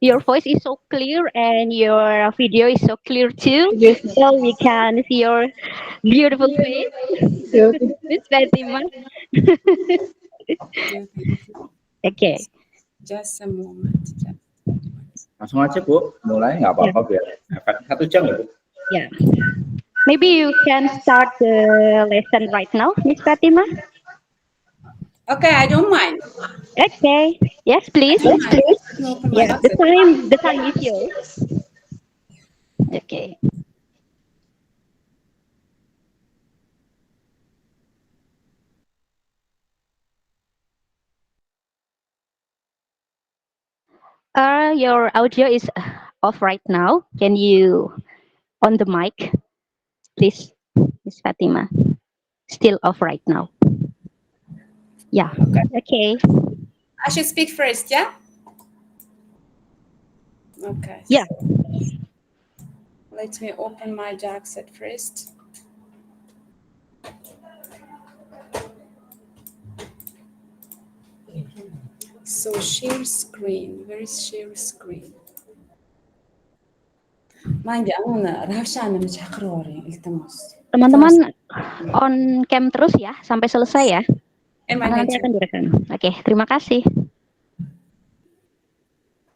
your voice is so clear and your video is so clear too. Yes, So we can see your beautiful face, yes. Miss Fatima. Yeah, thank you. Okay. Just a moment. Just a moment. Langsung aja Bu, mulai nggak Yeah. apa-apa biar efek 1 jam ya Bu. Yeah. Maybe you can start the lesson right now, Miss Fatima. Okay, I don't mind. Okay. Yes, I please. don't mind. Let me open my Yeah. WhatsApp. The time is yours. Okay. Your audio is off right now. Can you on the mic, please, Miss Fatima? Still off right now. Yeah. Okay. Okay. I should speak first, yeah? Okay. Yeah. So let me open my docs at first. So share screen. Where is share screen? Mind uni Ravshanni chaqirib yuboring, iltimos. Teman-teman on cam terus ya sampai selesai ya. And my Karena nanti network. akan direkam. Oke, terima kasih.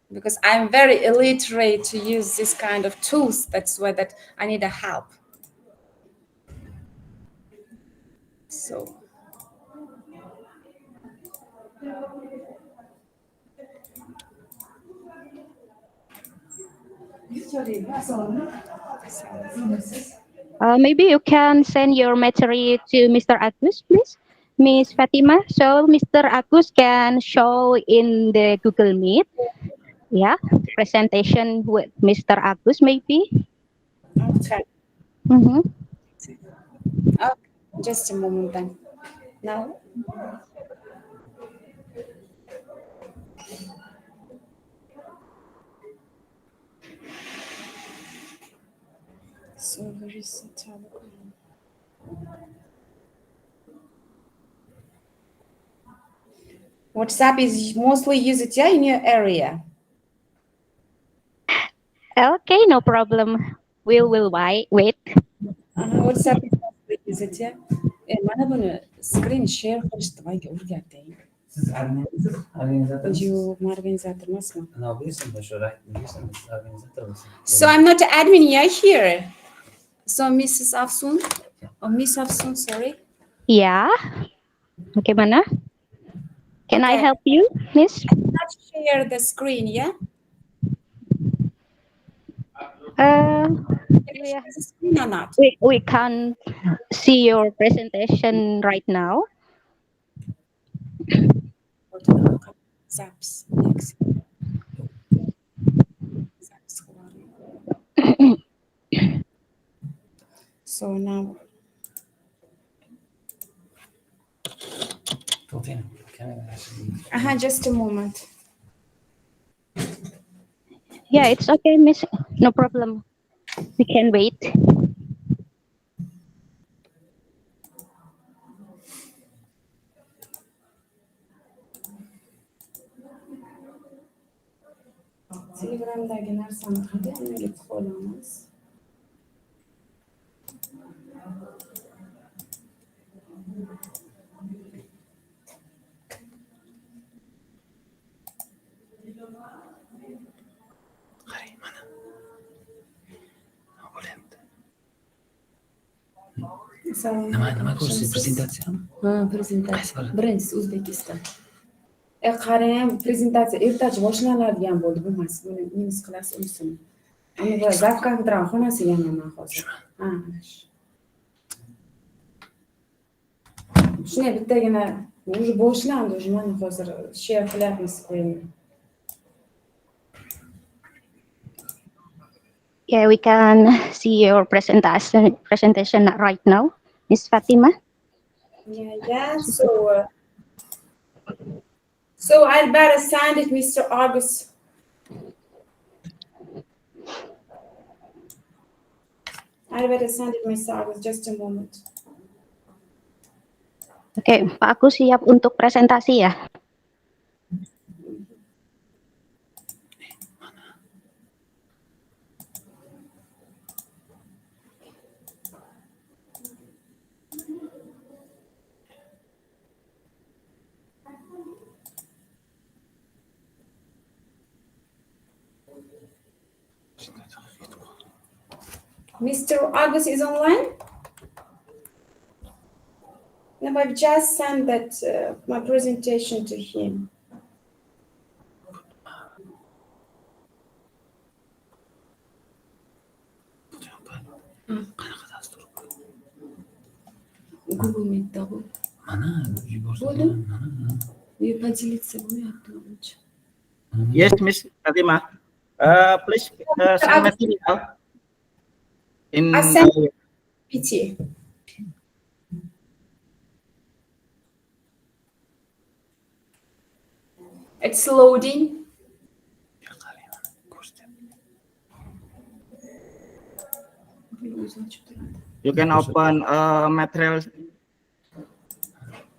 Because I'm very illiterate to use this kind of tools. That's why that I need a help. So Maybe you can send your material to Mr. Agus, please, Miss Fatima. So Mr. Agus can show in the Google Meet. Yeah, presentation with Mr. Agus maybe. okay. Mm-hmm. Okay. Just a moment then. Now. So where is the telegram? WhatsApp is mostly used, yeah, in your area. Okay, no problem. We will wait. WhatsApp is mostly used, yeah. Mana buni screen share qilishni voyga o'rgatding. Siz organizatormisiz? Yo'q, men organizator emasman. Bilsin, shu bilsin, siz organizatormisiz? So I'm not the admin here. So Mrs. Afsun, or Miss Afsun, sorry. Yeah. Bagaimana? Can I Okay. help you, Miss? Not share the screen, yeah? Can you Yeah. share the screen or not? We can't see your presentation right now. Zaps next. Zaps. So now, just a moment. Yeah, it's okay, Miss. No problem. We can wait. Telegramdagi narsani qanday olamiz? Qarang, mana. Bo'lyapti. Nima ko'rsiz? Prezentatsiyami? Ha, prezentatsiya. Qaysi biri? Birinchisi O'zbekiston. Qarang, prezentatsiya ertachi boshlanadigan bo'ldi, bo'lmasa buni minus qilasiz unisini. Uni bir zavkafdran xonasiga yanaman hozir. Ha, mana shu. Shunday bittagina уже boshlandi, уже mana hozir share qilyapmiz qo'ying. Yeah, we can see your presentation right now, Miss Fatima. Yeah. So I'd better send it, Mr. August. I'd better send it, Mr. August. Just a moment. Oke, Pak Agus siap untuk presentasi ya? Mr. Agus is online? No, I've just sent that my presentation to him. Google Meet double. Mana yuborsa Bo'ldi. mana. You поделиться bo'lmayapti menimcha. Yes, Miss Fatima. Please send material in I sent PT. It's loading. you can open material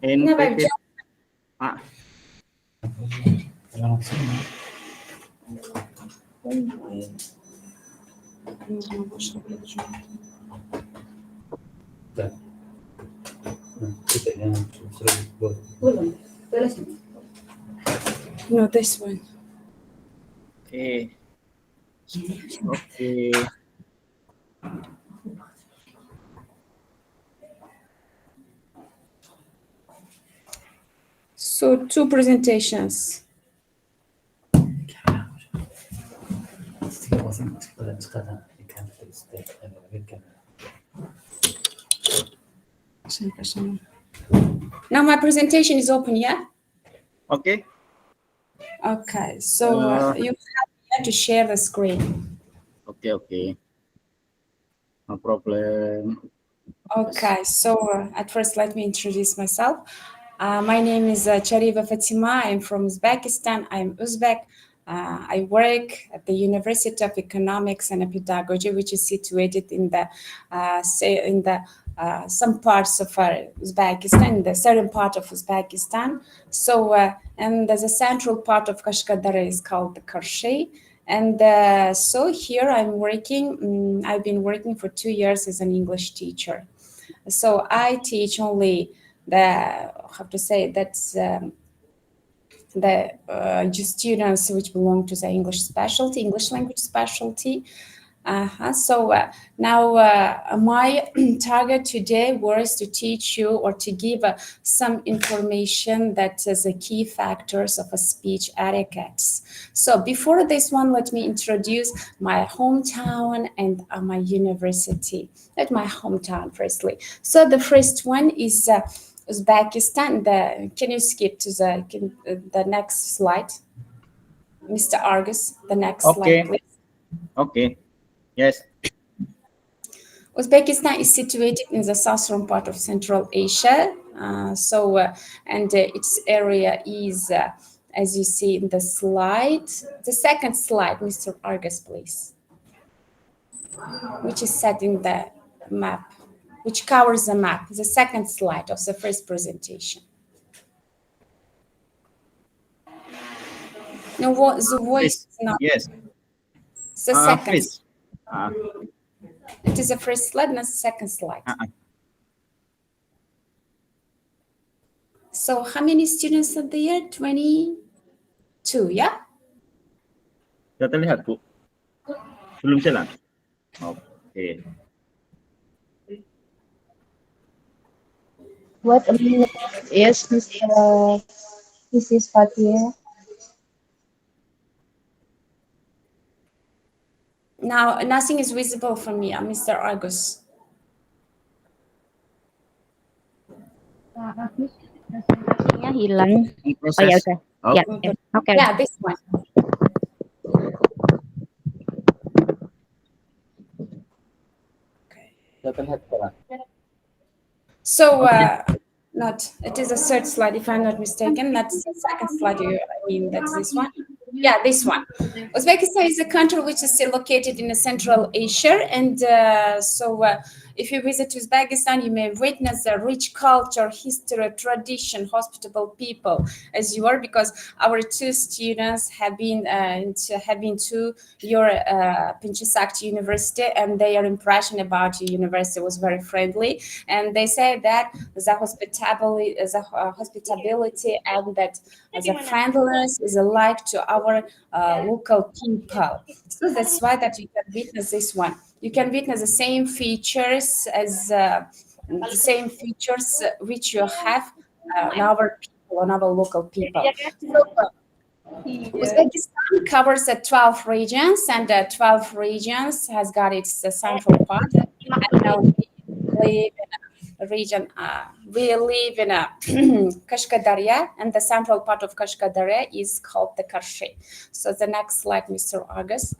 in No, I've PDF. just Так. Kita yang sudah buat. No, this one. Okay. Okay. So 2 presentations. Now my presentation is open, yeah? Okay. Okay, so you have to share the screen. Okay. Okay. No problem. Okay, so at first let me introduce myself. My name is Chariva Fatima. I'm from Uzbekistan. I'm Uzbek. I work at the University of Economics and Pedagogy, which is situated in the some parts of Uzbekistan, the southern part of Uzbekistan. So, and there's a central part of Kashkadara is called the Karshi. And so here I'm working. I've been working for 2 years as an English teacher. So I teach only the students which belong to the English language specialty. So now my target today was to teach you or to give some information that is the key factors of a speech etiquette. So before this one, let me introduce my hometown and my university. At my hometown firstly. So the first one is Uzbekistan. Can you skip to the next slide, Mr. Argus? The next slide, please. Okay. Yes. Uzbekistan is situated in the southern part of Central Asia. And its area is, as you see in the slide, the second slide, Mr. Argus, please, which is set in the map, which covers the map, the second slide of the first presentation. No, the voice is not. Yes. The second. Please. It is the first slide, not the second slide. So how many students are there? 22, yeah? Sudah terlihat, Bu? Belum jalan? Oke. Wait a minute. Yes, Mrs. Fatia. Now, nothing is visible from me, Mr. Argus. Presentasinya hilang. Oh ya udah. Oh. Ya, oke. Yeah, this one. Sudah terlihat sekarang. So, it is a third slide, if I'm not mistaken. That's the second slide, that's this one. Yeah, this one. Uzbekistan is a country which is still located in Central Asia, and if you visit Uzbekistan, you may witness the rich culture, history, tradition, hospitable people as you are, because our two students have been to your Pinchasakti University, and their impression about your university was very friendly, and they said that the hospitality and that the friendliness is alike to our local people. So that's why that you can witness this one. You can witness the same features as which you have on our local people. So, Uzbekistan covers 12 regions, and 12 regions has got its central part. And now we live in a Kashkadarya, and the central part of Kashkadarya is called the Karshi. So the next slide, Mr. August.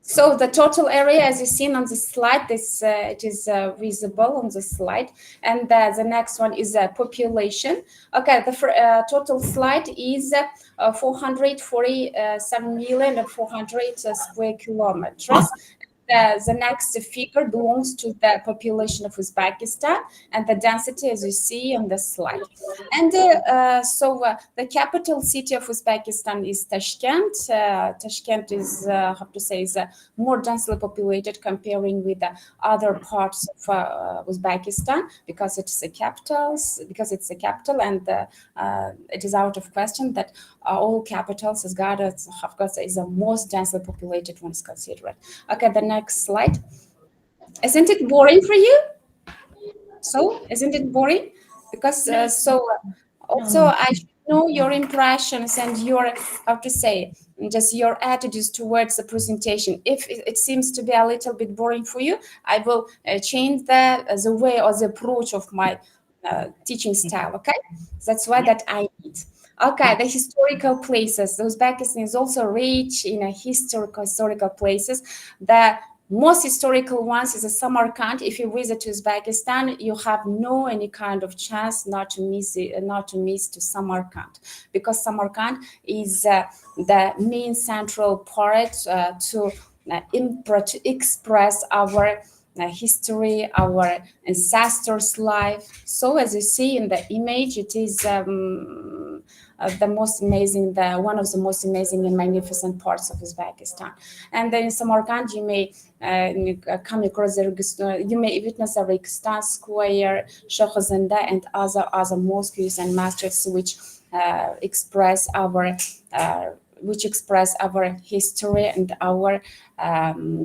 So the total area, as you seen on the slide, it is visible on the slide, and the next one is population. Okay, the total slide is 447,400,000 square kilometers. The next figure belongs to the population of Uzbekistan, and the density, as you see on the slide. And the capital city of Uzbekistan is Tashkent. Tashkent is, is more densely populated comparing with the other parts of Uzbekistan, because it's a capital. And it is out of question that all capitals is the most densely populated one is considered. Okay, the next slide. Isn't it boring for you? So, isn't it boring? Because also I should know your impressions and your, just your attitudes towards the presentation. If it seems to be a little bit boring for you, I will change the way or the approach of my teaching style. Okay, that's why that I need. Okay, the historical places. Uzbekistan is also rich in historical places. The most historical ones is Samarkand. If you visit Uzbekistan, you have no any kind of chance not to miss to Samarkand, because Samarkand is the main central part to express our history, our ancestors' life. So as you see in the image, it is the most amazing, one of the most amazing and magnificent parts of Uzbekistan. And then in Samarkand, you may come across you may witness the Registan Square, Shokhazanda, and other mosques and masjids which express our history and our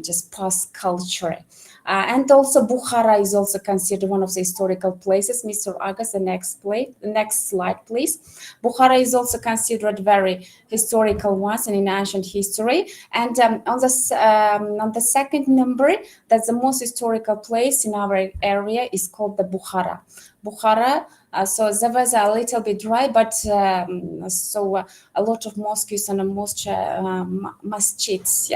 just past culture. And also Bukhara is also considered one of the historical places. Mr. August, the next slide, please. Bukhara is also considered very historical once and in ancient history. And on the second number, that's the most historical place in our area is called the Bukhara. Bukhara. So there was a little bit dry, but a lot of mosques and masjids,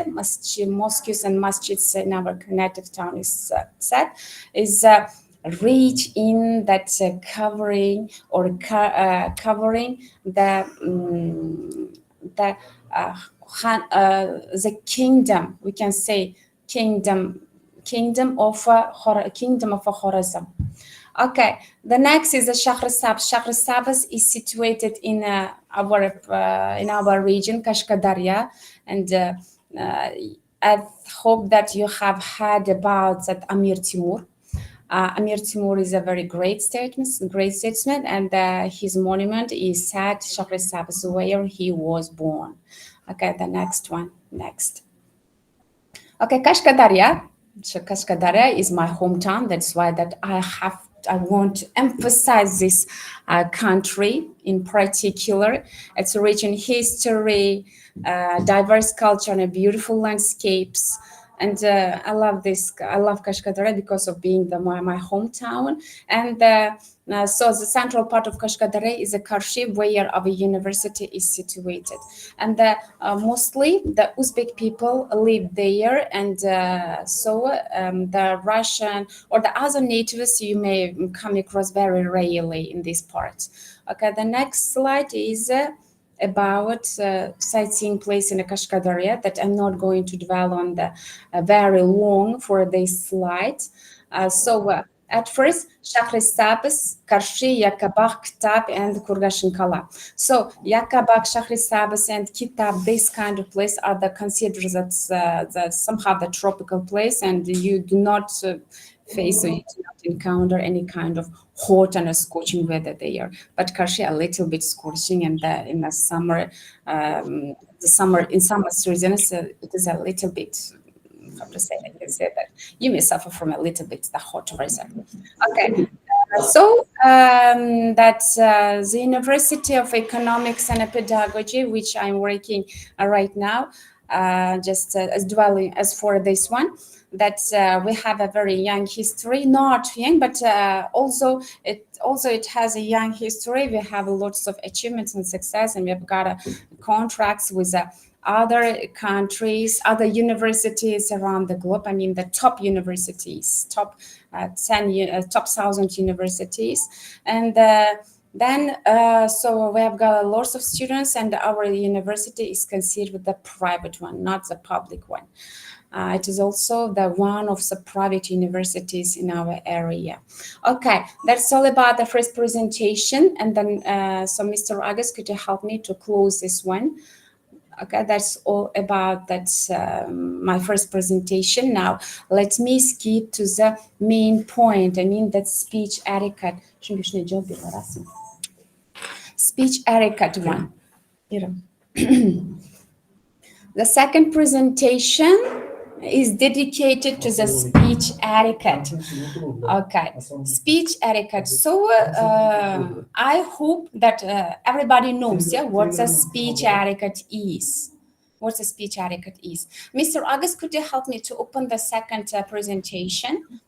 mosques and masjids in our native town is rich in that covering the kingdom. We can say kingdom of Khorasan. Okay, the next is the Shahrisabz. Shahrisabz is situated in our region, Kashkadarya, and I hope that you have heard about that Amir Timur. Amir Timur is a very great statesman, and his monument is at Shahrisabz, where he was born. Okay, the next one, next. Okay, Kashkadarya. So Kashkadarya is my hometown. That's why that I want to emphasize this country in particular. It's rich in history, diverse culture, and beautiful landscapes. And I love Kashkadarya because of being my hometown. And so the central part of Kashkadarya is the Karshi, where our university is situated. And mostly the Uzbek people live there, and the Russian or the other natives you may come across very rarely in these parts. Okay, the next slide is about sightseeing place in the Kashkadaria that I'm not going to dwell on the very long for this slide. At first, Shahrisabz, Karshi, Yakabak, Kitab, and Kurgashin Kala. So Yakabak, Shahrisabz, and Kitab, this kind of place are the considered that somehow the tropical place, and you do not face or you do not encounter any kind of hot and a scorching weather there. But Karshi a little bit scorching, and in the summer, in summer seasons, it is a little bit. How to say? I can say that you may suffer from a little bit the hot weather. Okay, that's the University of Economics and Pedagogy, which I'm working right now. Just as dwelling as for this one, that we have a very young history, not young, but also it has a young history. We have lots of achievements and success, and we have got contracts with other countries, other universities around the globe. I mean, the top universities, top 1,000 universities, and then so we have got lots of students, and our university is considered the private one, not the public one. It is also the one of the private universities in our area. Okay, that's all about the first presentation, and then so Mr. August, could you help me to close this one? Okay, that's all about that. My first presentation. Now, let me skip to the main point. I mean, that speech etiquette. Speech etiquette one. The second presentation is dedicated to the speech etiquette. Okay, speech etiquette. So I hope that everybody knows, yeah, what the speech etiquette is. What the speech etiquette is. Mr. August, could you help me to open the second presentation?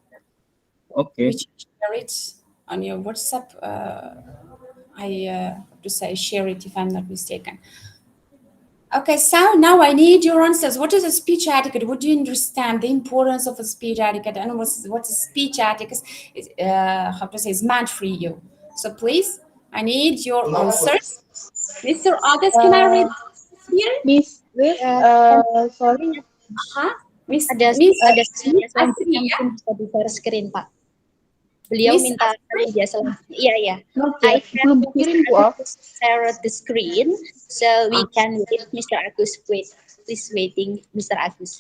Okay. Which share it on your WhatsApp. I have to say share it if I'm not mistaken. Okay, so now I need your answers. What is a speech etiquette? Would you understand the importance of a speech etiquette, and what is speech etiquette is, how to say, is meant for you? So please, I need your answers. Mr. August, can I read here? Miss, sorry. Miss Ada Asri, yang ya? mungkin bisa di share screen, Pak. Beliau Miss minta kalian biasa. Iya. Okay, belum dikirim Bu. Share the screen so we can wait. Mr. Agus, wait. Please waiting, Mr. Agus.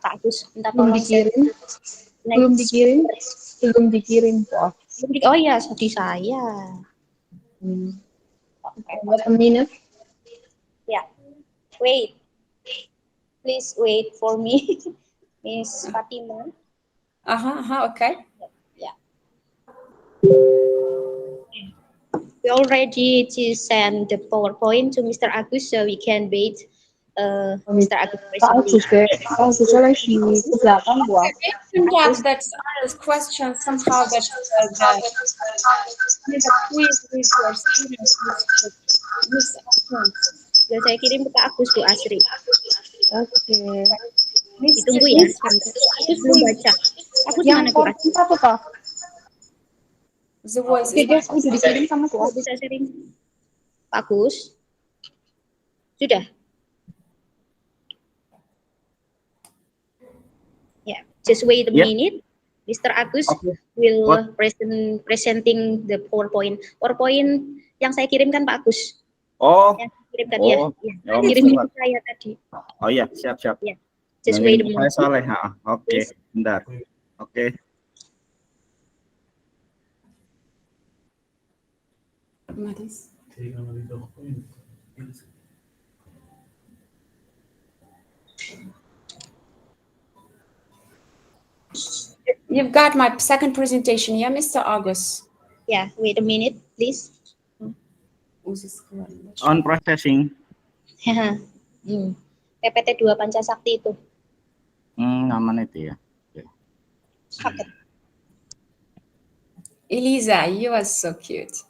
Pak Agus, minta Belum tolong share. dikirim. Belum dikirim Bu. Oh iya, di saya. What a minute. Ya. Wait. Please wait for me, Miss Fatima. Okay. Yeah. We all ready to send the PowerPoint to Mr. Agus so we can wait Mr. Agus Pak Agus lagi ke belakang Bu. That question somehow that the quiz with your students. Sudah saya kirim ke Pak Agus Bu Asri. Oke. Ditunggu ya. Agus belum baca. Agus Yang mana Bu Asri? PowerPoint apa Pak? The voice Oke, guys, udah dikirim sama Bu. Bisa sharing. Pak Agus. Sudah. Yeah, just wait a minute. Mr. Agus will presenting the PowerPoint. PowerPoint yang saya kirimkan Pak Agus. Oh. Yang saya kirimkan ya. Kirim ke saya tadi. Oh iya, siap. Ya. Just wait a minute. Saya Saleh. Oke, bentar. Oke. You've got my second presentation, yeah, Mr. August? Yeah, wait a minute, please. On processing. PPT 2 Pancasakti itu. Aman itu ya. Okay. Eliza, you are so cute.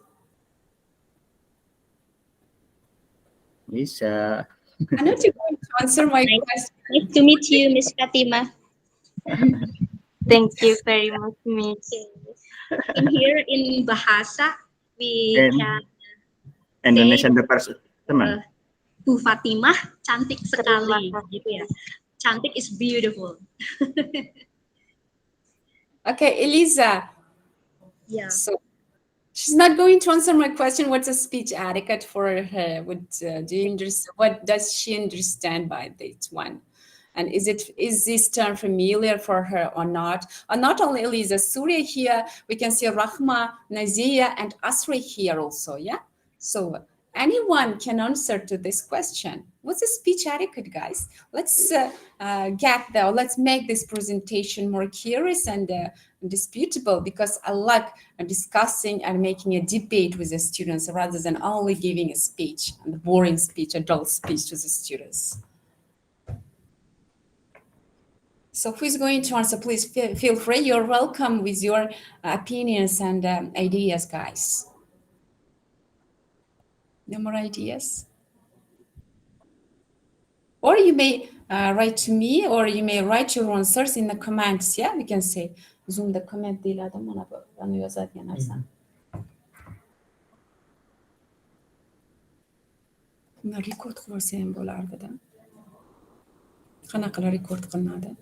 Bisa. I'm not going to answer my question. Nice to meet you, Miss Fatima. Thank you very much, Miss. In here in Bahasa, we can Indonesian Department. Bu Fatimah cantik sekali Terima kasih. gitu ya. Cantik is beautiful. Okay, Eliza. Yeah. So she's not going to answer my question. What's a speech etiquette for her? What does she understand by this one? And is this term familiar for her or not? And not only Eliza, Surya here, we can see Rahma, Nazia, and Asri here also, yeah? So anyone can answer to this question. What's a speech etiquette, guys? Let's get there. Let's make this presentation more curious and disputable, because I like discussing and making a debate with the students rather than only giving a speech, a boring speech, a dull speech to the students. So who's going to answer? Please feel free. You're welcome with your opinions and ideas, guys. No more ideas? Or you may write to me, or you may write your answers in the comments. Yeah, we can say. Zoom'da comment değil adam bana yazarken Aysan. Bunlar rekord qilsa ham bo'lardi-da. Qanaqalar rekord qilinadi?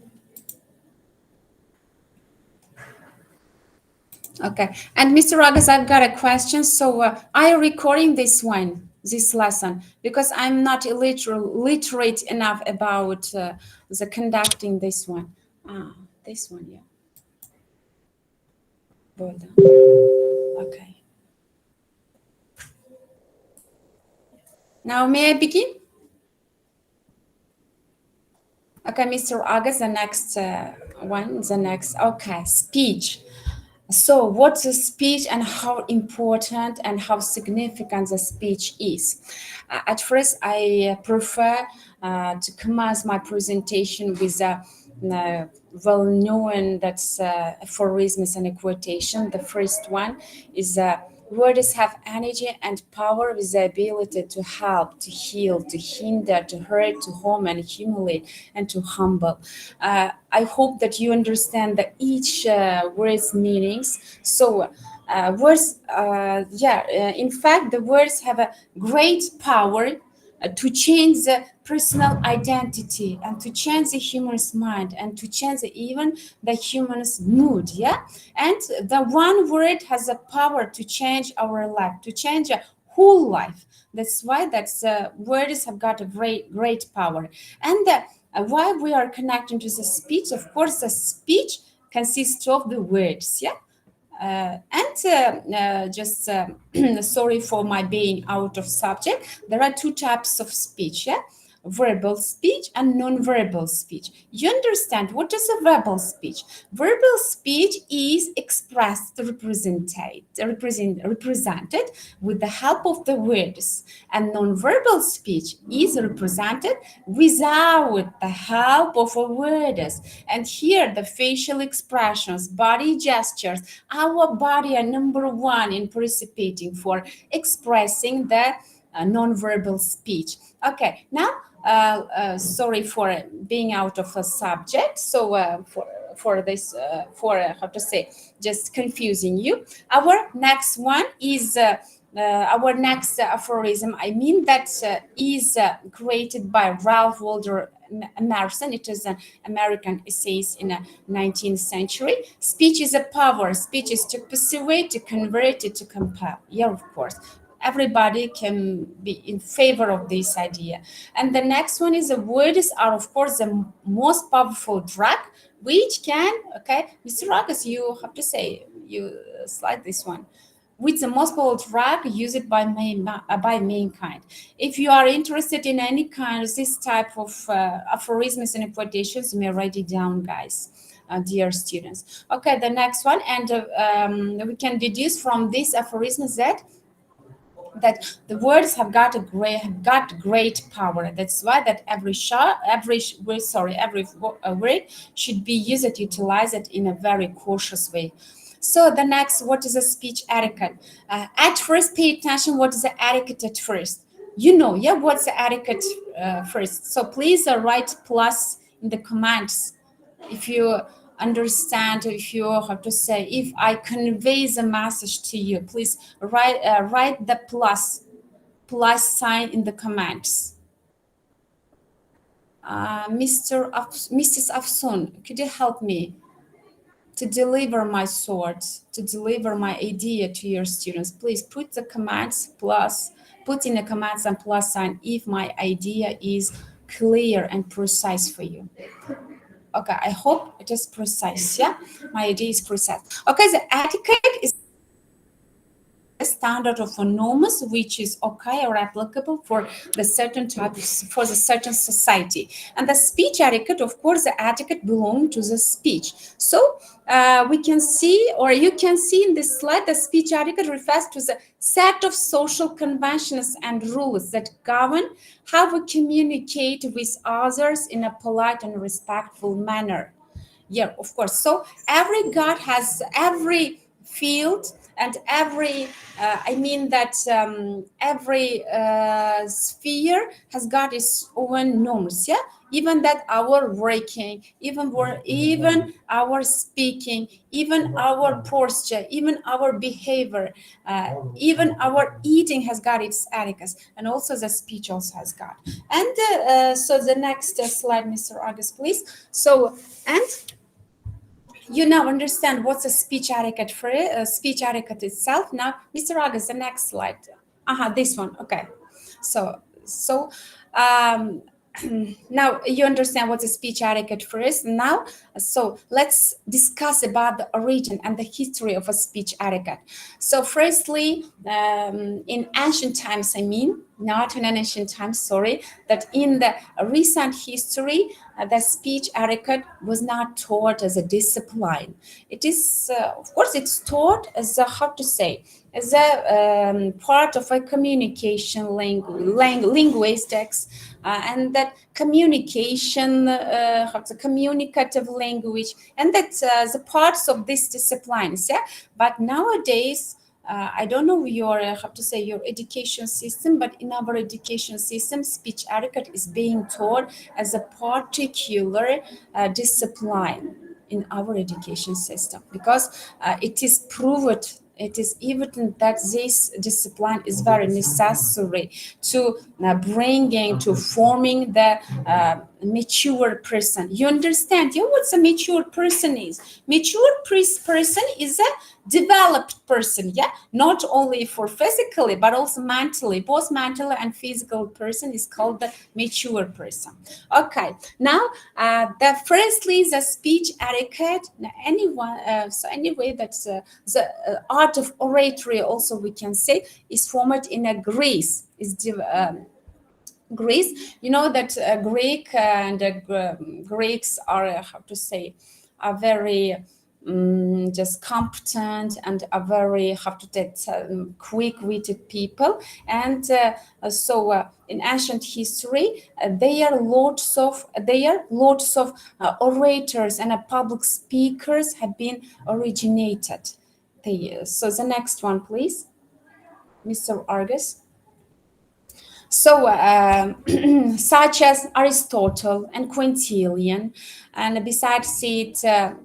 Okay, and Mr. Agas, I've got a question. So are you recording this lesson? Because I'm not literate enough about the conducting this one. This one, yeah. Okay. Now may I begin? Okay, Mr. Agas, the next okay, speech. So what's a speech and how important and how significant the speech is? At first, I prefer to commence my presentation with a well-known that's aphorisms and a quotation. The first one is words have energy and power with the ability to help, to heal, to hinder, to hurt, to harm and humiliate, and to humble. I hope that you understand that each word's meanings. So words, in fact, the words have a great power to change the personal identity and to change the human's mind and to change even the human's mood, yeah? And the one word has a power to change our life, to change a whole life. That's why words have got a great power. And why we are connecting to the speech, of course, the speech consists of the words, yeah? Sorry for my being out of subject. There are two types of speech, yeah? Verbal speech and non-verbal speech. You understand what is a verbal speech? Verbal speech is expressed, represented with the help of the words, and non-verbal speech is represented without the help of words. And here the facial expressions, body gestures, our body are number one in participating for expressing the non-verbal speech. Okay, now sorry for being out of a subject. So how to say, just confusing you. Our next one is our next aphorism. I mean that is created by Ralph Waldo Emerson. It is an American essayist in the 19th century. Speech is a power. Speech is to persuade, to convert, to compel. Yeah, of course. Everybody can be in favor of this idea. And the next one is the words are, of course, the most powerful drug, which can, okay, Mr. August, you have to say, you slide this one. With the most powerful drug used by mankind. If you are interested in any kind of this type of aphorisms and quotations, you may write it down, guys. Dear students. Okay, the next one, and we can deduce from this aphorism that the words have got great power. That's why that every word should be used, utilized in a very cautious way. So the next, what is a speech etiquette? At first, pay attention. What is the etiquette at first? You know, yeah, what's the etiquette first? So please write plus in the comments if you understand, if you have to say, if I convey the message to you, please write the plus sign in the comments. Mrs. Afsun, could you help me to deliver my thoughts, to deliver my idea to your students? Please put the comments plus, put in the comments and plus sign if my idea is clear and precise for you. Okay, I hope it is precise. Yeah, my idea is precise. Okay, the etiquette is a standard of norms which is okay or applicable for the certain types, for the certain society. And the speech etiquette, of course, the etiquette belongs to the speech. So we can see, or you can see in this slide, the speech etiquette refers to the set of social conventions and rules that govern how we communicate with others in a polite and respectful manner. Yeah, of course. So every god has every field and every every sphere has got its own norms. Yeah, even that our working, even our speaking, even our posture, even our behavior, even our eating has got its etiquette, and also the speech also has got. And so the next slide, Mr. August, please. So, and you now understand what's a speech etiquette for speech etiquette itself. Now, Mr. August, the next slide. This one. Okay. So now you understand what the speech etiquette for is. Now, so let's discuss about the origin and the history of a speech etiquette. So firstly, in ancient times, not in ancient times, sorry, that in the recent history, the speech etiquette was not taught as a discipline. It is, of course, it's taught as a, how to say, as a part of a communication linguistics, and that communication, the communicative language, and that's the parts of these disciplines. Yeah, but nowadays, I don't know your your education system, but in our education system, speech etiquette is being taught as a particular discipline in our education system, because it is proved, it is evident that this discipline is very necessary to bringing, to forming the mature person. You understand? You know what a mature person is? Mature person is a developed person, yeah, not only for physically but also mentally. Both mental and physical person is called the mature person. Okay, now the firstly the speech etiquette. So anyway, that's the art of oratory also we can say is formed in a Greece. Greece, you know that Greek and Greeks are are very just competent and are very quick-witted people, and so in ancient history there are lots of orators and public speakers have been originated. So the next one, please, Mr. Argus. So, such as Aristotle and Quintilian, and besides it,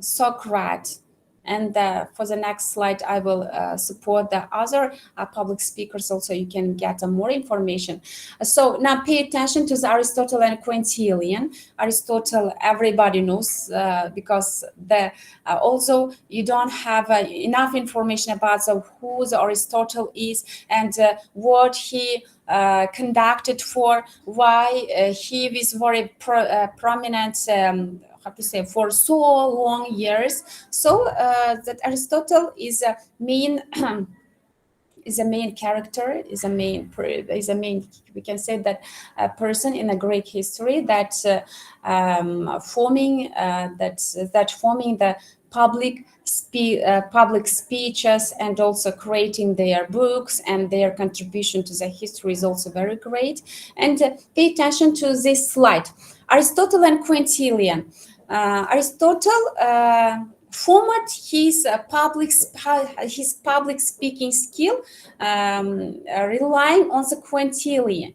Socrates. And for the next slide, I will support the other public speakers also. You can get more information. So now pay attention to the Aristotle and Quintilian. Aristotle, everybody knows because also you don't have enough information about who the Aristotle is and what he conducted for, why he was very prominent for so long years. So that Aristotle is a main is a main character, is a main we can say that a person in a Greek history that forming the public speeches and also creating their books, and their contribution to the history is also very great. And pay attention to this slide. Aristotle and Quintilian. Aristotle formed his public speaking skill relying on the Quintilian.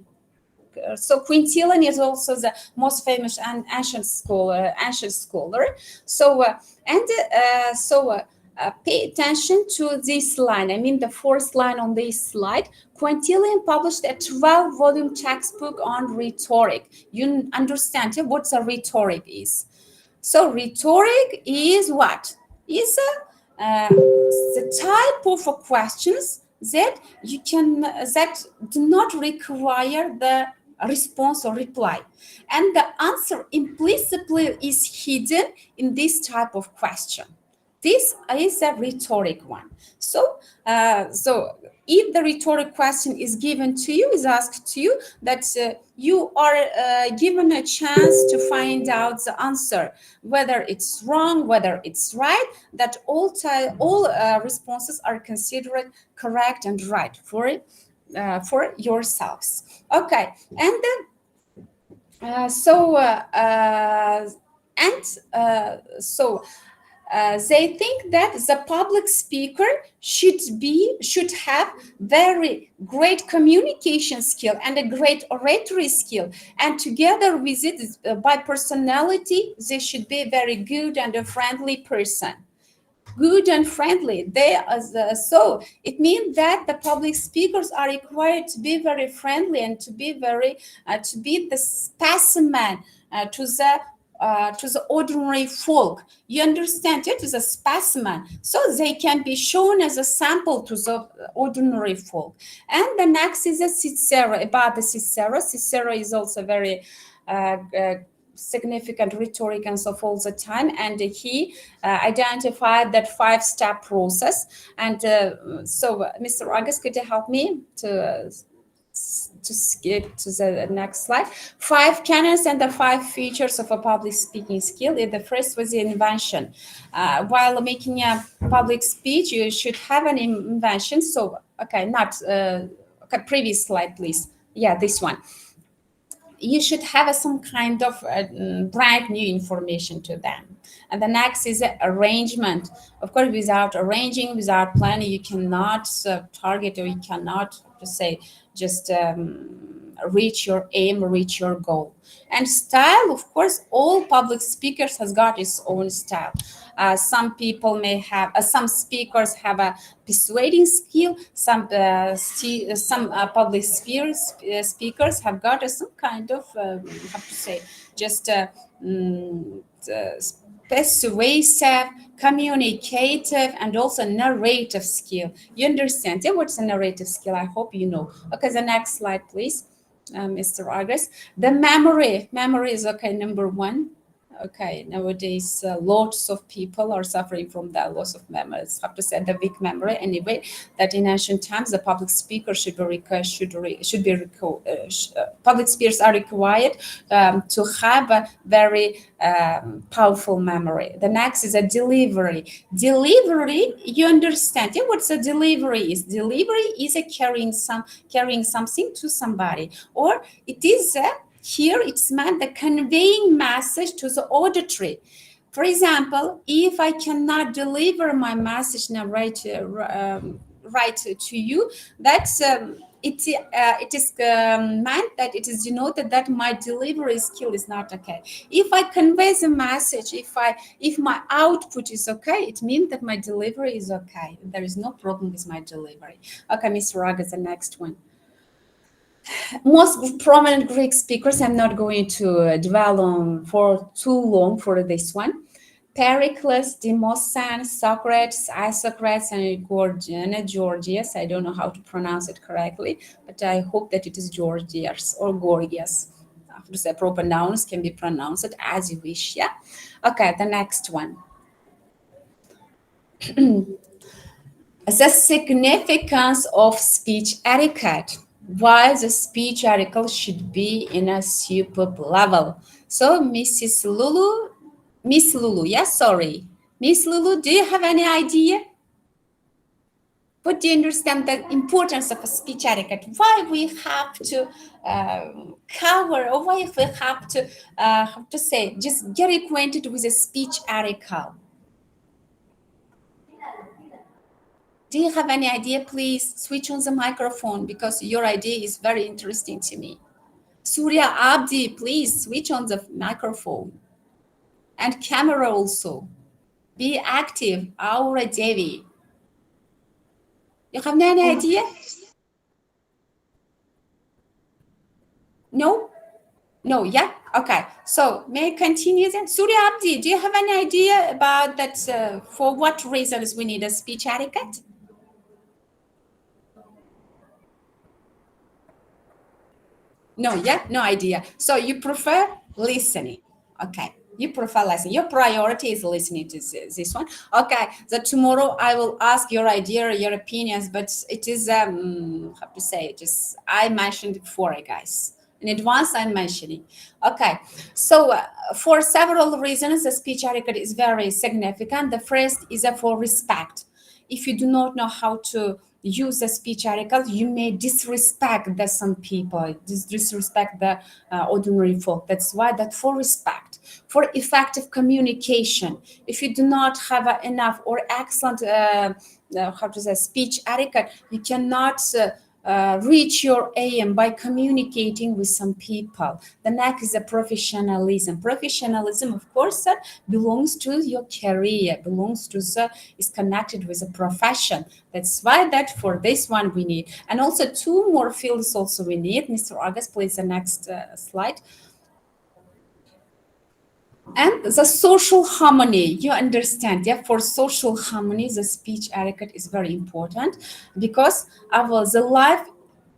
So Quintilian is also the most famous and ancient scholar. So pay attention to this line. I mean the fourth line on this slide. Quintilian published a 12-volume textbook on rhetoric. You understand what a rhetoric is? So rhetoric is what? Is the type of questions that you can that do not require the response or reply, and the answer implicitly is hidden in this type of question. This is a rhetoric one. So if the rhetoric question is given to you, is asked to you, that you are given a chance to find out the answer, whether it's wrong, whether it's right, that all responses are considered correct and right for yourselves. Okay, and then they think that the public speaker should have very great communication skill and a great oratory skill, and together with it, by personality, they should be a very good and a friendly person. Good and friendly. So it means that the public speakers are required to be very friendly and to be the specimen to the ordinary folk. You understand? It is a specimen, so they can be shown as a sample to the ordinary folk. And the next is a Cicero. About the Cicero. Cicero is also very significant rhetorician of all the time, and he identified that 5-step process. And so, Mr. August, could you help me to skip to the next slide? 5 canons and the 5 features of a public speaking skill. The first was the invention. While making a public speech, you should have an invention. So, okay, previous slide, please. Yeah, this one. You should have some kind of brand new information to them. And the next is arrangement. Of course, without arranging, without planning, you cannot target, or you cannot just reach your aim, reach your goal. And style, of course, all public speakers has got its own style. Some people may have, some speakers have a persuading skill. Some public speakers have got some kind of, persuasive, communicative, and also narrative skill. You understand? What's a narrative skill? I hope you know. Okay, the next slide, please, Mr. August. The memory is okay, number 1. Okay, nowadays lots of people are suffering from that loss of memory. I have to say the weak memory. Anyway, that in ancient times the public speaker public speakers are required to have a very powerful memory. The next is a delivery. Delivery, you understand? What's a delivery is? Delivery is a carrying something to somebody, or it is here it's meant the conveying message to the auditory. For example, if I cannot deliver my message now right to you, that's it is meant that it is denoted that my delivery skill is not okay. If I convey the message, if my output is okay, it means that my delivery is okay. There is no problem with my delivery. Okay, Mr. August, the next one. Most prominent Greek speakers, I'm not going to dwell on for too long for this one. Pericles, Demosthenes, Socrates, Isocrates, and Gorgias. I don't know how to pronounce it correctly, but I hope that it is Gorgias or Gorgias. I have to say proper nouns can be pronounced as you wish, yeah? Okay, the next one. The significance of speech etiquette. Why the speech etiquette should be in a superb level. So, Miss Lulu, Miss Lulu, do you have any idea? What do you understand the importance of a speech etiquette? Why we have to cover, or why we have to just get acquainted with a speech etiquette? Do you have any idea? Please switch on the microphone, because your idea is very interesting to me. Surya Abdi, please switch on the microphone. And camera also. Be active, Aura Devi. You have any idea? No? No, yeah? Okay. So may I continue then? Surya Abdi, do you have any idea about that, for what reasons we need a speech etiquette? No, yeah? No idea. So you prefer listening. Okay. You prefer listening. Your priority is listening to this one. Okay. So tomorrow I will ask your idea, your opinions, but it is, how to say, just I mentioned it before, guys. In advance, I'm mentioning. Okay. So for several reasons, the speech etiquette is very significant. The first is for respect. If you do not know how to use a speech etiquette, you may disrespect some people, disrespect the ordinary folk. That's why that for respect, for effective communication. If you do not have enough or excellent, how to say, speech etiquette, you cannot reach your aim by communicating with some people. The next is a professionalism. Professionalism, of course, belongs to your career, is connected with a profession. That's why that for this one we need. And also two more fields also we need. Mr. August, please, the next slide. And the social harmony, you understand, yeah, for social harmony, the speech etiquette is very important because the life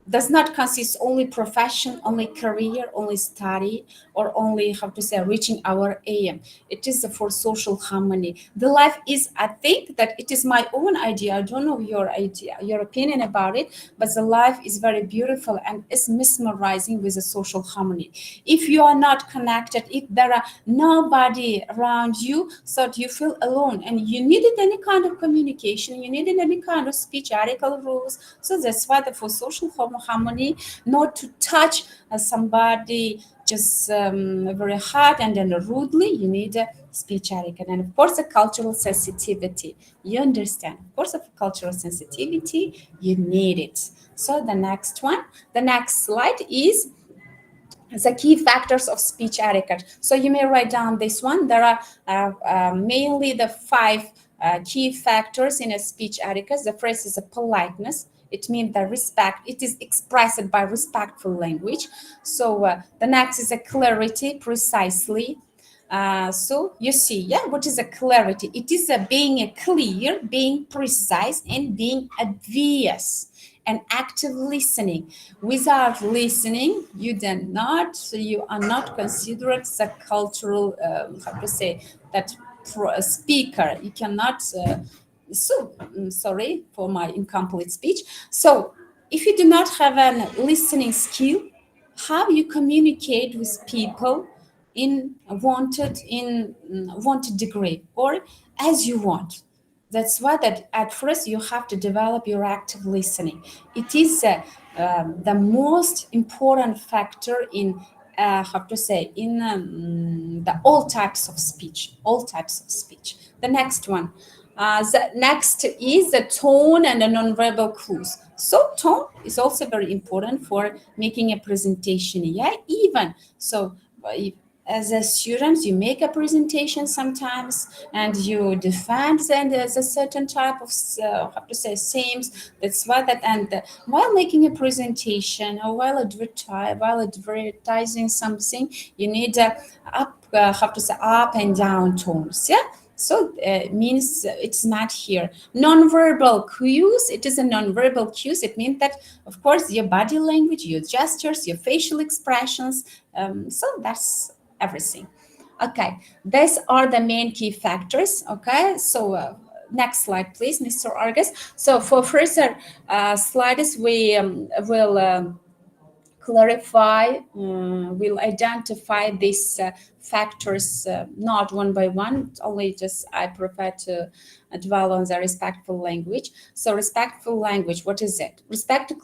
does not consist only profession, only career, only study, or only, how to say, reaching our aim. It is for social harmony. The life is, I think that it is my own idea. I don't know your idea, your opinion about it, but the life is very beautiful and is mesmerizing with the social harmony. If you are not connected, if there are nobody around you, so you feel alone and you needed any kind of communication, you needed any kind of speech etiquette rules. So that's why for social harmony, not to touch somebody just very hard and then rudely, you need a speech etiquette. And of course, a cultural sensitivity. You understand? Of course, of cultural sensitivity, you need it. So the next slide is the key factors of speech etiquette. So you may write down this one. There are mainly the 5 key factors in a speech etiquette. The first is a politeness. It means the respect. It is expressed by respectful language. So the next is a clarity, precisely. So you see, yeah, what is a clarity? It is being clear, being precise, and being obvious. And active listening. Without listening, you are not considered the cultural, how to say, that speaker. You cannot. Sorry for my incomplete speech. So, if you do not have a listening skill, how you communicate with people in wanted degree or as you want? That's why that at first you have to develop your active listening. It is the most important factor in how to say in all types of speech. The next one. The next is the tone and the nonverbal clues. So tone is also very important for making a presentation. Yeah, even so. As a student, you make a presentation sometimes and you defend and there's a certain type of how to say themes. That's why that and while making a presentation or while advertising something, you need up and down tones. Yeah. So means it's not here. Non-verbal cues. It is a non-verbal cues. It means that, of course, your body language, your gestures, your facial expressions. So that's everything. Okay, these are the main key factors. Okay, so next slide, please, Mr. Argus. So for further slides, we will clarify, will identify these factors not one by one, only just I prefer to dwell on the respectful language. So respectful language, what is it? Respectful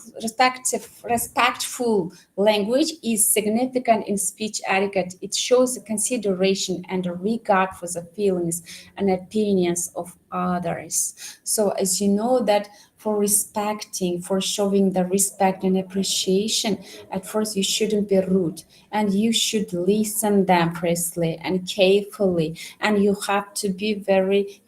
language is significant in speech etiquette. It shows a consideration and a regard for the feelings and opinions of others. So as you know that for respecting, for showing the respect and appreciation, at first you shouldn't be rude, and you should listen them precisely and carefully, and you have to be very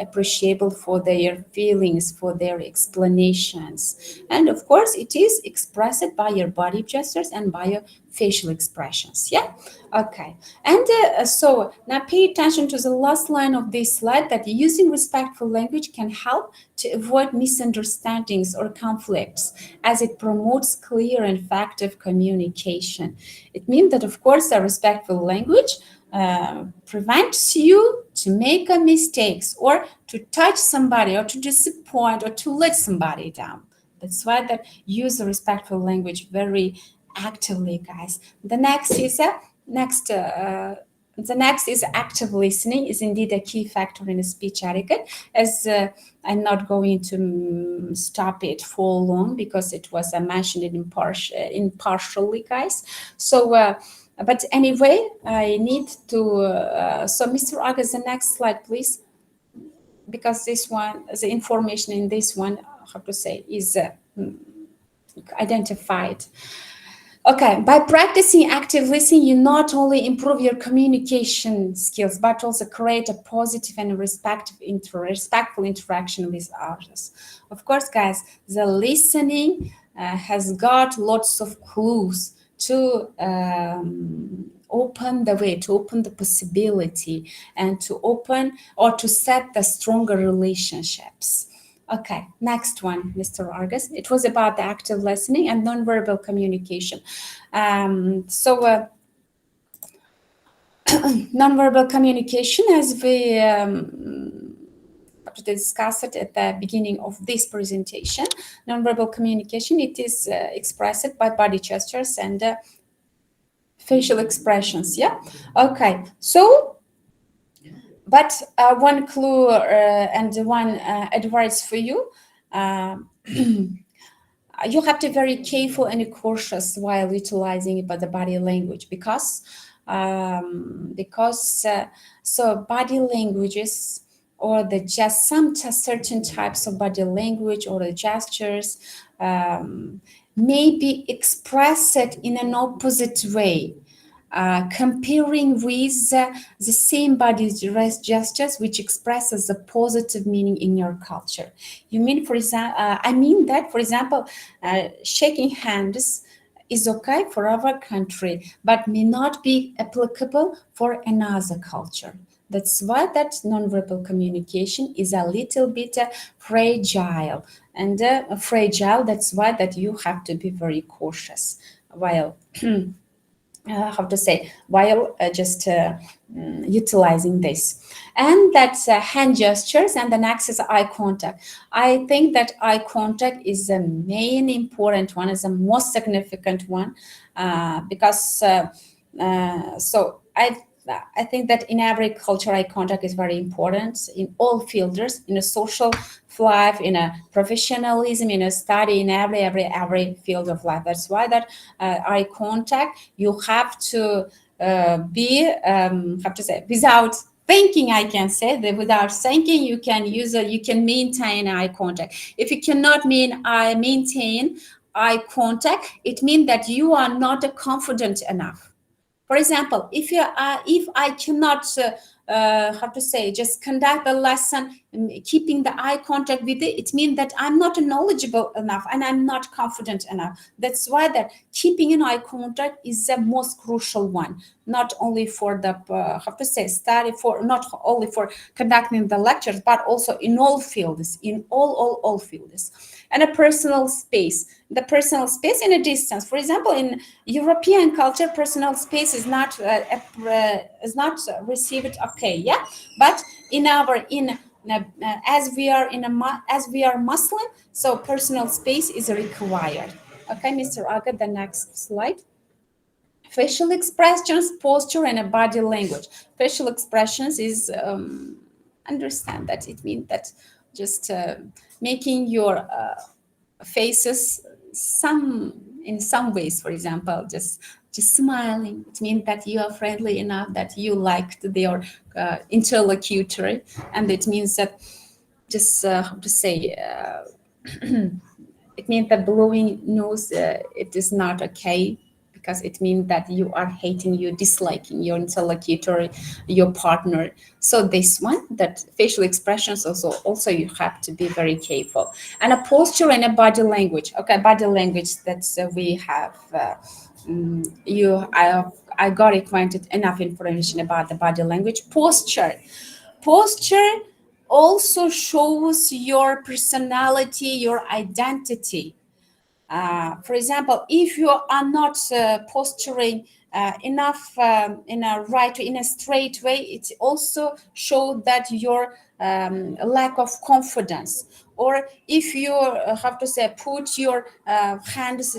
appreciable for their feelings, for their explanations. And of course it is expressed by your body gestures and by your facial expressions. Yeah. Okay. And so now pay attention to the last line of this slide, that using respectful language can help to avoid misunderstandings or conflicts, as it promotes clear and effective communication. It means that, of course, a respectful language prevents you to make a mistakes or to touch somebody or to disappoint or to let somebody down. That's why that use a respectful language very actively, guys. The next is active listening is indeed a key factor in speech etiquette, as I'm not going to stop it for long because it was mentioned impartially, guys. So but anyway, I need to so Mr. August, the next slide, please, because this one, the information in this one, how to say, is identified. Okay, by practicing active listening, you not only improve your communication skills, but also create a positive and respectful interaction with others. Of course, guys, the listening has got lots of clues to open the way, to open the possibility, and to open or to set the stronger relationships. Okay, next one, Mr. Argus. It was about the active listening and nonverbal communication. Nonverbal communication, as we discussed it at the beginning of this presentation, nonverbal communication, it is expressed by body gestures and facial expressions. Yeah. Okay. So. But one clue and one advice for you, you have to be very careful and cautious while utilizing the body language, because so body languages or just some certain types of body language or the gestures may be expressed in an opposite way. Comparing with the same body gestures which expresses a positive meaning in your culture. You mean, for example, I mean that, for example, shaking hands is okay for our country, but may not be applicable for another culture. That's why that nonverbal communication is a little bit fragile, and that's why that you have to be very cautious while how to say, while just utilizing this. And that's hand gestures, and the next is eye contact. I think that eye contact is the main important one, is the most significant one, because so I think that in every culture, eye contact is very important in all fields, in a social life, in a professionalism, in a study, in every field of life. That's why that eye contact, you have to be, have to say, without thinking, I can say that without thinking, you can maintain eye contact. If you cannot maintain eye contact, it means that you are not confident enough. For example, if I cannot, how to say, just conduct the lesson, keeping the eye contact with it, it means that I'm not knowledgeable enough and I'm not confident enough. That's why that keeping an eye contact is the most crucial one, not only for the, how to say, study, for not only for conducting the lectures, but also in all fields, in all fields. And a personal space. The personal space in a distance. For example, in European culture, personal space is not received okay, yeah. But as we are Muslim, so personal space is required. Okay, Mr. Aga, the next slide. Facial expressions, posture, and a body language. Facial expressions is understand that it means that just making your faces in some ways, for example, just smiling. It means that you are friendly enough, that you liked their interlocutor, and it means that just how to say, it means that blowing nose, it is not okay, because it means that you are hating, you disliking your interlocutor, your partner. So this one, that facial expressions also you have to be very careful. And a posture and a body language. Okay, body language, that's we have. I got acquainted enough information about the body language. Posture also shows your personality, your identity. For example, if you are not posturing enough in a straight way, it also shows that your lack of confidence. Or if you have to say put your hands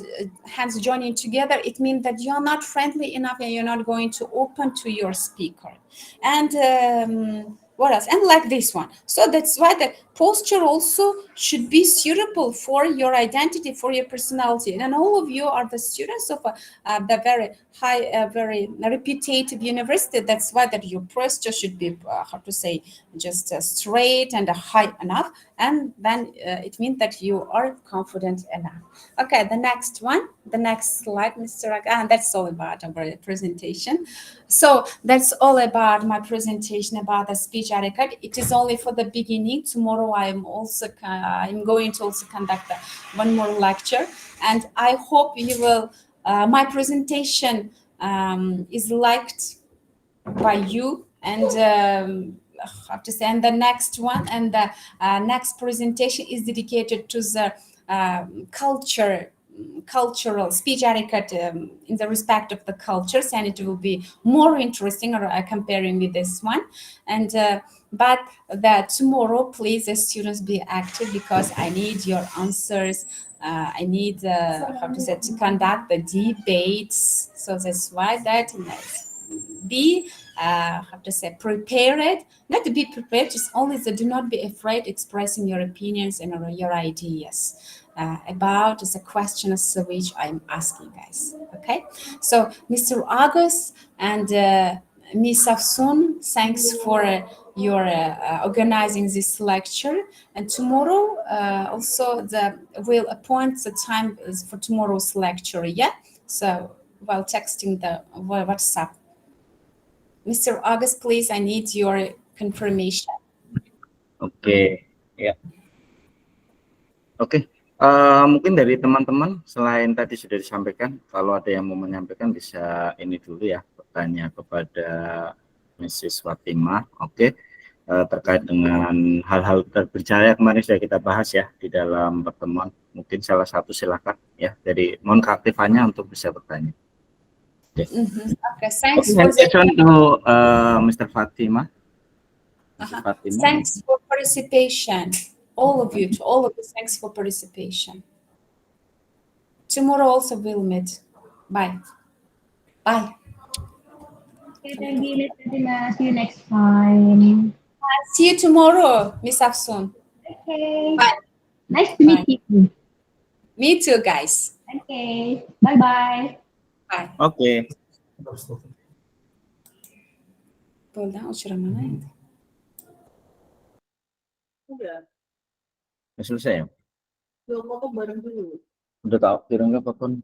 joining together, it means that you're not friendly enough and you're not going to open to your speaker. And what else? And like this one. So that's why the posture also should be suitable for your identity, for your personality. And all of you are the students of the very high, very reputative university. That's why that your posture should be, how to say, just straight and high enough. And then it means that you are confident enough. Okay, the next one, the next slide, Mr. Aga, and that's all about our presentation. So that's all about my presentation about the speech etiquette. It is only for the beginning. Tomorrow I'm going to also conduct one more lecture, and I hope you will. My presentation is liked by you, and I have to say, and the next one and the next presentation is dedicated to the cultural speech etiquette in the respect of the cultures, and it will be more interesting comparing with this one. And but that tomorrow, please, the students, be active, because I need your answers. I need how to say, to conduct the debates. So that's why that be how to say, prepared. Not to be prepared, just only that do not be afraid expressing your opinions and your ideas about the questions which I'm asking, guys. Okay, so Mr. August and Ms. Afsun, thanks for your organizing this lecture. And tomorrow also we'll appoint the time for tomorrow's lecture. Yeah, so while texting the WhatsApp. Mr. August, please, I need your confirmation. Oke, ya. Oke, mungkin dari teman-teman, selain tadi sudah disampaikan, kalau ada yang mau menyampaikan bisa ini dulu ya, bertanya kepada Mrs. Fatimah. Oke, terkait dengan hal-hal berbicara yang kemarin sudah kita bahas ya di dalam pertemuan. Mungkin salah satu silakan ya, dari non keaktifannya untuk bisa bertanya. Okay, thanks Okay, for to Mr. Fatimah. Fatimah. Thanks for participation, all of you. To all of you, thanks for participation. Tomorrow also we'll meet. Bye. Bye. Okay, thank you, Miss Fatima. See you next time. See you tomorrow, Miss Afsun. Okay. Bye. Nice to meet you. Me too, guys. Okay. Bye-bye. Bye. Oke. Boleh udah mana ini? Udah. Udah selesai ya? Belum mau bareng dulu. Udah tahu kira nggak apa